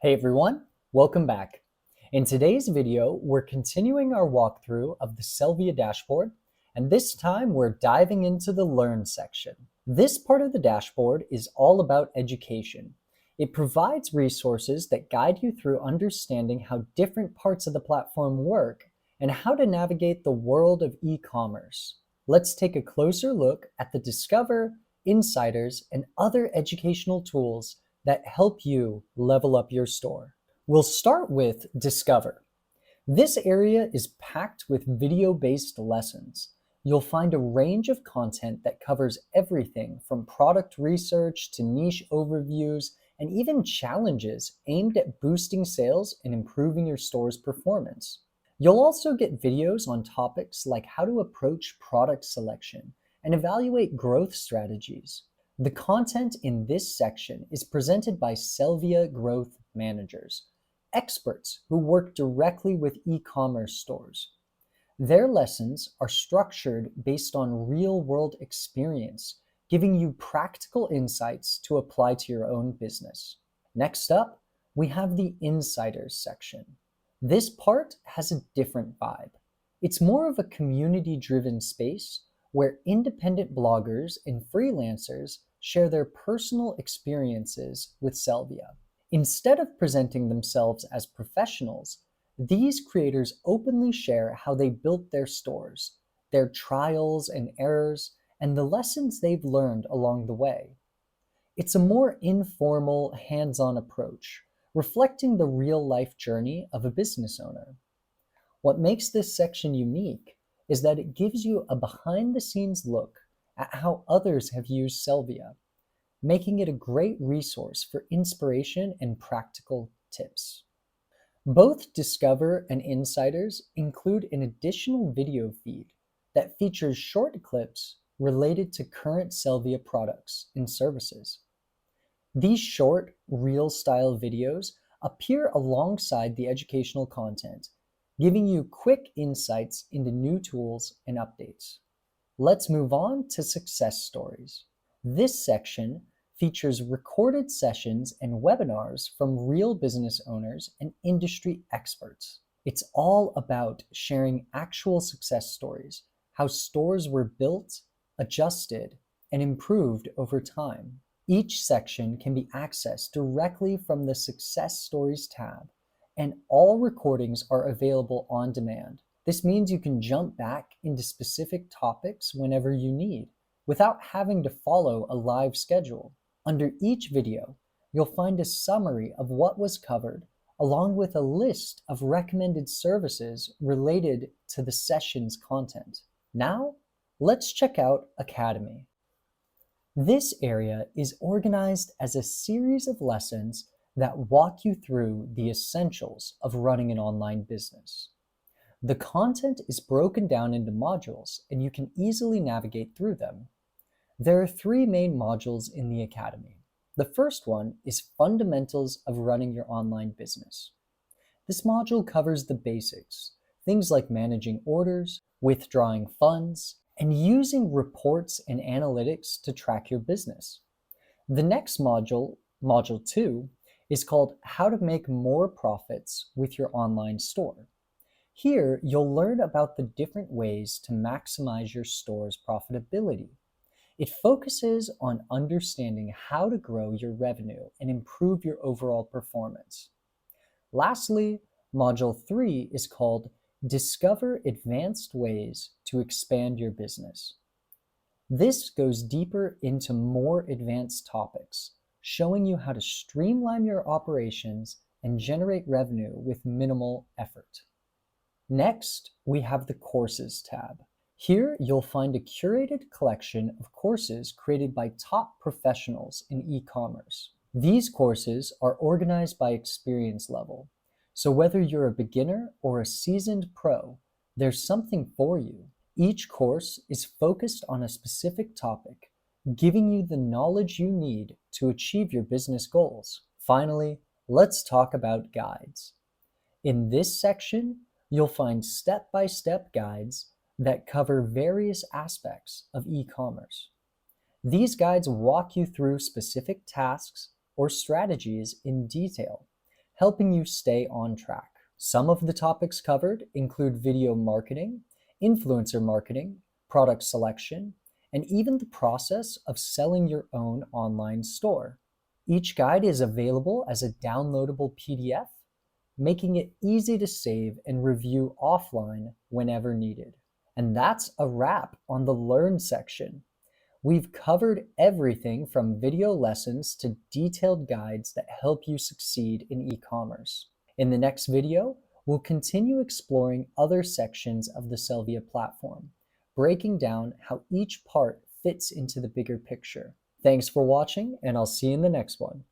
Hey everyone, welcome back. In today's video, we're continuing our walkthrough of the Sellvia dashboard, and this time we're diving into the Learn section. This part of the dashboard is all about education. It provides resources that guide you through understanding how different parts of the platform work and how to navigate the world of e-commerce. Let's take a closer look at the Discover, Insiders, and other educational tools that help you level up your store. We'll start with Discover. This area is packed with video-based lessons. You'll find a range of content that covers everything from product research to niche overviews and even challenges aimed at boosting sales and improving your store's performance. You'll also get videos on topics like how to approach product selection and evaluate growth strategies. The content in this section is presented by Sellvia Growth Managers, experts who work directly with e-commerce stores. Their lessons are structured based on real-world experience, giving you practical insights to apply to your own business. Next up, we have the Insiders section. This part has a different vibe. It's more of a community-driven space where independent bloggers and freelancers share their personal experiences with Sellvia. Instead of presenting themselves as professionals, these creators openly share how they built their stores, their trials and errors, and the lessons they've learned along the way. It's a more informal, hands-on approach, reflecting the real-life journey of a business owner. What makes this section unique is that it gives you a behind-the-scenes look at how others have used Sellvia, making it a great resource for inspiration and practical tips. Both Discover and Insiders include an additional video feed that features short clips related to current Sellvia products and services. These short, reel-style videos appear alongside the educational content, giving you quick insights into new tools and updates. Let's move on to success stories. This section features recorded sessions and webinars from real business owners and industry experts. It's all about sharing actual success stories, how stores were built, adjusted, and improved over time. Each section can be accessed directly from the Success Stories tab, and all recordings are available on demand. This means you can jump back into specific topics whenever you need, without having to follow a live schedule. Under each video, you'll find a summary of what was covered, along with a list of recommended services related to the session's content. Now, let's check out Academy. This area is organized as a series of lessons that walk you through the essentials of running an online business. The content is broken down into modules, and you can easily navigate through them. There are three main modules in the Academy. The first one is Fundamentals of Running Your Online Business. This module covers the basics, things like managing orders, withdrawing funds, and using reports and analytics to track your business. The next module, Module 2, is called How to Make More Profits with Your Online Store. Here, you'll learn about the different ways to maximize your store's profitability. It focuses on understanding how to grow your revenue and improve your overall performance. Lastly, Module 3 is called Discover Advanced Ways to Expand Your Business. This goes deeper into more advanced topics, showing you how to streamline your operations and generate revenue with minimal effort. Next, we have the Courses tab. Here, you'll find a curated collection of courses created by top professionals in e-commerce. These courses are organized by experience level, so whether you're a beginner or a seasoned pro, there's something for you. Each course is focused on a specific topic, giving you the knowledge you need to achieve your business goals. Finally, let's talk about guides. In this section, you'll find step-by-step guides that cover various aspects of e-commerce. These guides walk you through specific tasks or strategies in detail, helping you stay on track. Some of the topics covered include video marketing, influencer marketing, product selection, and even the process of selling your own online store. Each guide is available as a downloadable PDF, making it easy to save and review offline whenever needed. And that's a wrap on the Learn section. We've covered everything from video lessons to detailed guides that help you succeed in e-commerce. In the next video, we'll continue exploring other sections of the Sellvia platform, breaking down how each part fits into the bigger picture. Thanks for watching, and I'll see you in the next one.